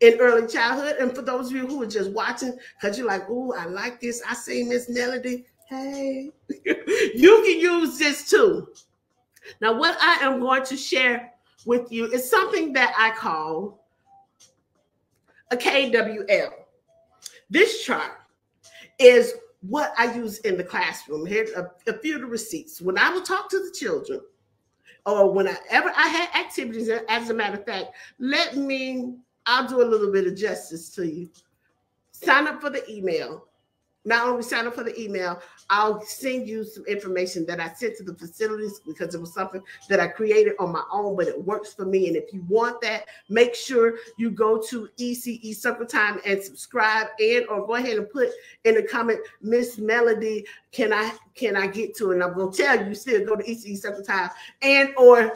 in early childhood. And for those of you who are just watching, because you're like, oh, I like this, I see Miss Melody, hey, you can use this too. Now, what I am going to share with you is something that I call a KWL. This chart is what I use in the classroom. Here's a few of the receipts. When I would talk to the children, or whenever I had activities, as a matter of fact, I'll do a little bit of justice to you. Sign up for the email. Not only sign up for the email, I'll send you some information that I sent to the facilities because it was something that I created on my own, but it works for me. And if you want that, make sure you go to ECE Circle Time and subscribe, or go ahead and put in the comment, Miss Melody, can I get to it? And I'm going to tell you, still go to ECE Circle Time or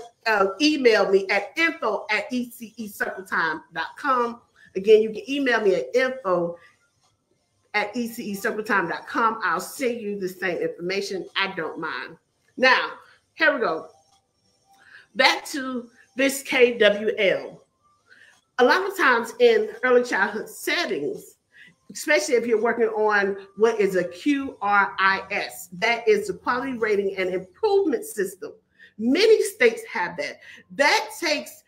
email me at info@ececircletime.com. Again, you can email me at info@ececircletime.com. I'll send you the same information. I don't mind. Now, here we go. Back to this KWL. A lot of times in early childhood settings, especially if you're working on what is a QRIS, that is the Quality Rating and Improvement System. Many states have that. That takes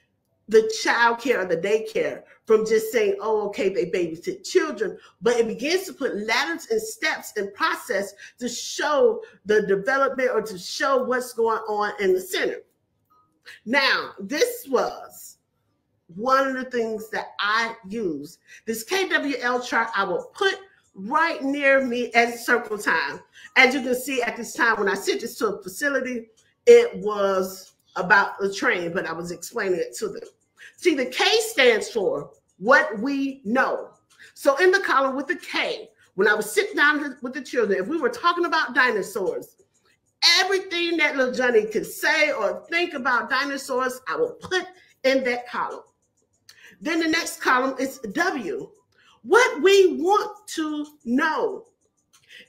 the child care or the daycare from just saying, oh, okay, they babysit children, but it begins to put ladders and steps and process to show the development or to show what's going on in the center. Now, this was one of the things that I use. This KWL chart I will put right near me at Circle Time. As you can see at this time, when I sent this to a facility, it was about the train, but I was explaining it to them. See, the K stands for what we know. So in the column with the K, when I was sitting down with the children, if we were talking about dinosaurs, everything that little Johnny could say or think about dinosaurs, I will put in that column. Then the next column is W, what we want to know.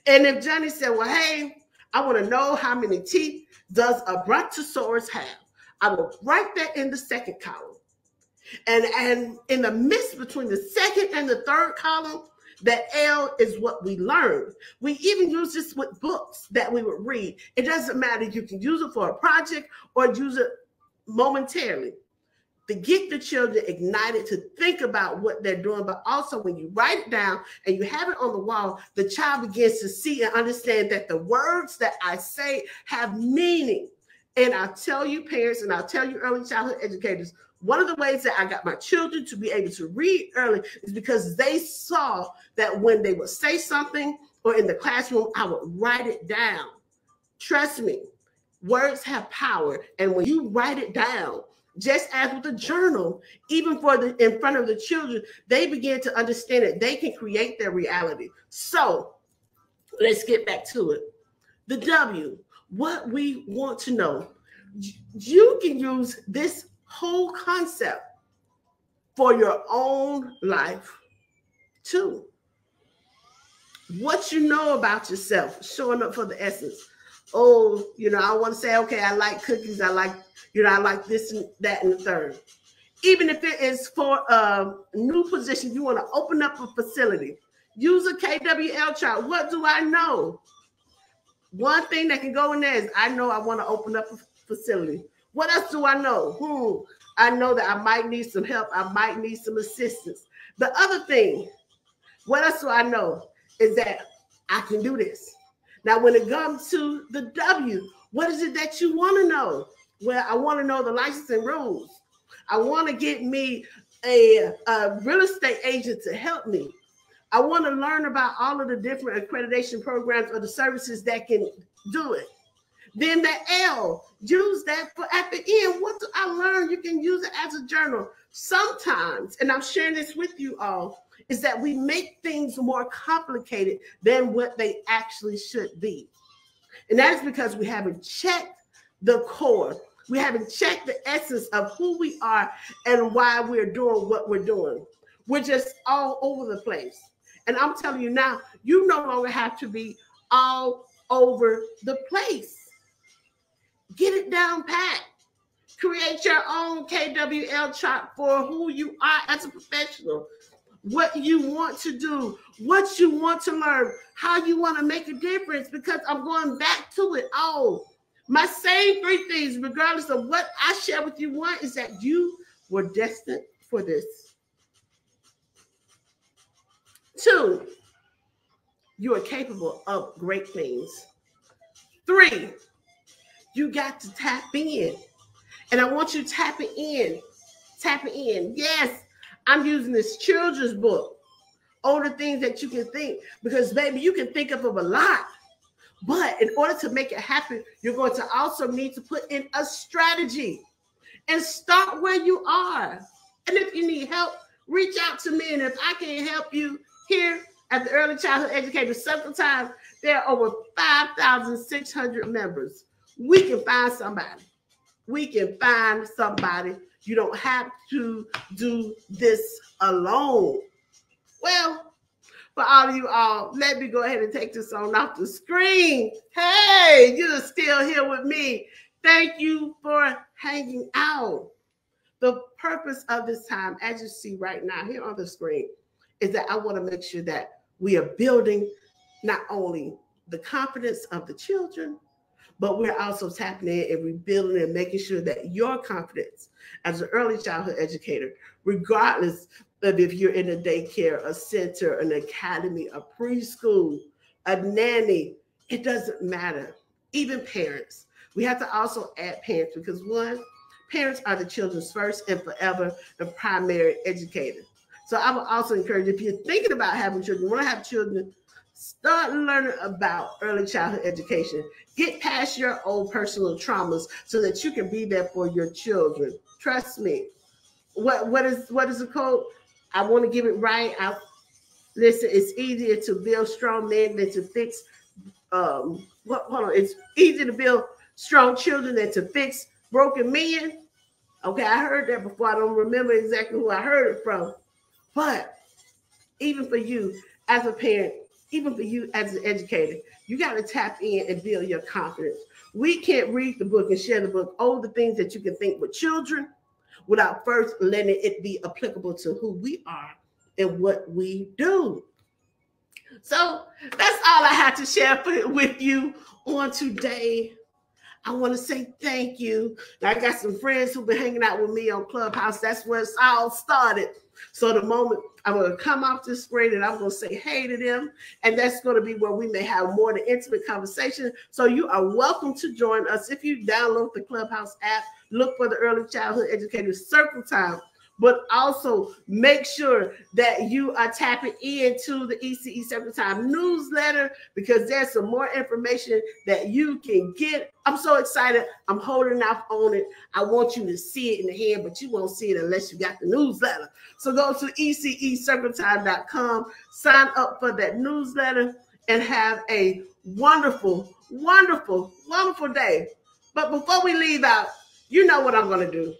And if Johnny said, well, hey, I want to know how many teeth does a brontosaurus have, I will write that in the second column. And in the midst between the second and the third column, that L is what we learned. We even use this with books that we would read. It doesn't matter. You can use it for a project or use it momentarily to get the children ignited to think about what they're doing. But also when you write it down and you have it on the wall, the child begins to see and understand that the words that I say have meaning. And I'll tell you parents, and I'll tell you early childhood educators, one of the ways that I got my children to be able to read early is because they saw that when they would say something or in the classroom, I would write it down. Trust me, words have power. And when you write it down, just as with a journal, even in front of the children, they begin to understand that they can create their reality. So let's get back to it. The W, what we want to know. You can use this whole concept for your own life too. What you know about yourself, showing up for the essence. Oh, I want to say, okay, I like cookies. I like this and that and the third. Even if it is for a new position, you want to open up a facility, use a KWL chart. What do I know? One thing that can go in there is I know I want to open up a facility. What else do I know? I know that I might need some help. I might need some assistance. The other thing, what else do I know is that I can do this. Now, when it comes to the W, what is it that you want to know? Well, I want to know the licensing rules. I want to get me a real estate agent to help me. I want to learn about all of the different accreditation programs or the services that can do it. Then the L, use that for at the end. What do I learn? You can use it as a journal. Sometimes, and I'm sharing this with you all, is that we make things more complicated than what they actually should be. And that is because we haven't checked the core. We haven't checked the essence of who we are and why we're doing what we're doing. We're just all over the place. And I'm telling you now, you no longer have to be all over the place. Get it down pat. Create your own KWL chart for who you are as a professional, what you want to do, what you want to learn, how you want to make a difference, because I'm going back to it all. My same 3 things, regardless of what I share with you, one is that you were destined for this. 2, you are capable of great things. 3, you got to tap in. And I want you tapping in. Tapping in. Yes, I'm using this children's book. All the things that you can think, because baby, you can think of a lot. But in order to make it happen, you're going to also need to put in a strategy and start where you are. And if you need help, reach out to me. And if I can help you here at the Early Childhood Educator Circle Time, there are over 5,600 members. We can find somebody. We can find somebody. You don't have to do this alone. Well, for all of you all, let me go ahead and take this on off the screen. Hey, you're still here with me. Thank you for hanging out. The purpose of this time, as you see right now here on the screen, is that I want to make sure that we are building not only the confidence of the children, but we're also tapping in and rebuilding and making sure that your confidence as an early childhood educator, regardless of if you're in a daycare, a center, an academy, a preschool, a nanny, it doesn't matter. Even parents. We have to also add parents because one, parents are the children's first and forever and primary educator. So I would also encourage, if you're thinking about having children, want to have children, start learning about early childhood education. Get past your own personal traumas so that you can be there for your children. Trust me. What is the quote? I want to give it right. Listen, it's easier to build strong men than to fix. It's easier to build strong children than to fix broken men. Okay, I heard that before. I don't remember exactly who I heard it from. But even for you as a parent, even for you as an educator, you got to tap in and build your confidence. We can't read the book and share the book, all the things that you can think with children, without first letting it be applicable to who we are and what we do. So that's all I have to share with you on today. I want to say thank you. Now, I got some friends who've been hanging out with me on Clubhouse. That's where it's all started. So the moment I'm going to come off this screen and I'm going to say hey to them, and that's going to be where we may have more of an intimate conversation. So you are welcome to join us. If you download the Clubhouse app, look for the Early Childhood Educator Circle Time, but also make sure that you are tapping into the ECE Circle Time newsletter, because there's some more information that you can get. I'm so excited. I'm holding off on it. I want you to see it in the hand, but you won't see it unless you got the newsletter. So go to ECECircleTime.com, sign up for that newsletter, and have a wonderful, wonderful, wonderful day. But before we leave out, you know what I'm going to do.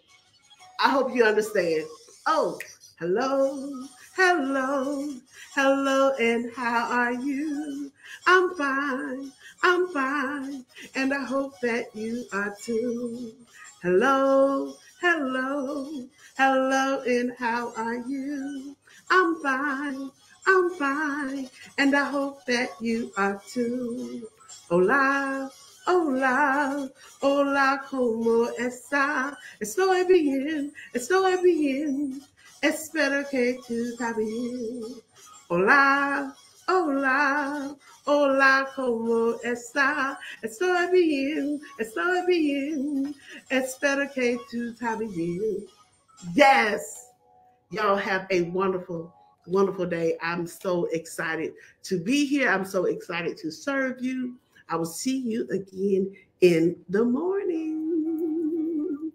I hope you understand. Oh, hello, hello, hello, and how are you? I'm fine, and I hope that you are too. Hello, hello, hello, and how are you? I'm fine, and I hope that you are too. Hola. Hola, hola, ¿cómo está? Estoy bien, espero que tú estás bien. Hola, hola, hola, ¿cómo está? Estoy bien, espero que tú estás bien. Yes, y'all have a wonderful, wonderful day. I'm so excited to be here. I'm so excited to serve you. I will see you again in the morning.